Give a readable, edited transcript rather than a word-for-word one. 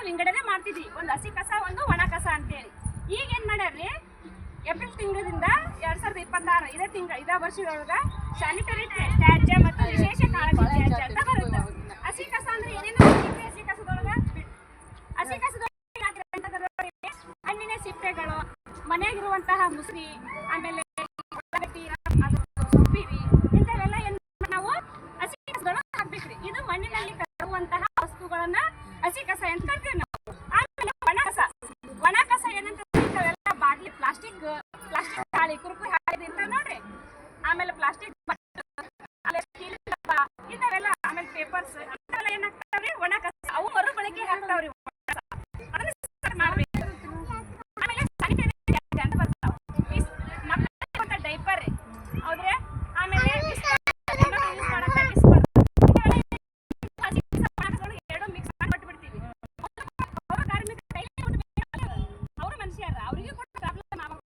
ವಿಂಗಡಣೆ ಮಾಡ್ತಿದ್ವಿ, ಒಂದು ಹಸಿ ಕಸ ಒಂದು ಒಣ ಕಸ ಅಂತೇಳಿ. ಈಗ ಏನ್ ಮಾಡ್ಯಾರ್ರಿ, ಏಪ್ರಿಲ್ ತಿಂಗಳಿಂದ 2026 ಇದೇ ವರ್ಷದೊಳಗ ಸ್ಯಾನಿಟರಿ ತ್ಯಾಜ್ಯ ಮತ್ತು ವಿಶೇಷ ಕಾಳಜಿ ತ್ಯಾಜ್ಯ ಅಂತ ಬರುತ್ತೆ. ಹಸಿ ಕಸ ಅಂದ್ರೆ ಏನೇನು ಹಸಿ ಕಸದೊಳಗ ಹಣ್ಣಿನ ಸಿಪ್ಪೆಗಳು, ಮನೆಯಾಗಿರುವಂತಹ ಮುಸ್ರಿ, ಆಮೇಲೆ ಸೊಪ್ಪಿರಿ, ಇಂಥವೆಲ್ಲ ಏನ್ ನಾವು ಹಸಿ ಕಸದೊಳಗೆ ಹಾಕ್ಬೇಕ್ರಿ. ಇದು ಮಣ್ಣಿನಲ್ಲಿ ಕರಗುವಂತಹ ವಸ್ತುಗಳನ್ನ ಹಸಿ ಕಸ ಅಂತ ಕರಿತೀವಿ ನಾವು. ಆಮೇಲೆ ಒಣ ಕಸ ಏನಂತ ಇಂಥವೆಲ್ಲ ಬಾಟ್ಲಿ, ಪ್ಲಾಸ್ಟಿಕ್ ಹಾಳಿ, ಕುರುಕುರಿ ಹಾಳಿ ಇರ್ತಾವ ನೋಡ್ರಿ, ಆಮೇಲೆ ಪ್ಲಾಸ್ಟಿಕ್, ಇಂಥವೆಲ್ಲ, ಆಮೇಲೆ ಪೇಪರ್ಸ್, ಅಂಥವೆಲ್ಲ ಏನಾಗ್ತಾವ್ರಿ ಒಣ ಕಸ. ಅವು ಮರುಬಳಕೆ ಆಗ್ತಾವ್ರಿ. ಆಮೇಲೆ ಸ್ಯಾನಿಟರಿ ಅಂತ ಬರ್ತಾವ, ಮಕ್ಕಳ ಡೈಪರ್, ಹೌದ್ರೆ, ಆಮೇಲೆ ಎರಡು ಮಿಕ್ಸ್ ಮಾಡಿ ಕೊಟ್ಬಿಡ್ತೀವಿ. ಅವ್ರ ಕಾರ್ಮಿಕ ಕೈಲಿ ಅವ್ರ ಮನುಷ್ಯರ, ಅವ್ರಿಗೆ ಕೊಟ್ಟು ಪ್ರಾಬ್ಲಮ್ ಆಗುತ್ತೆ.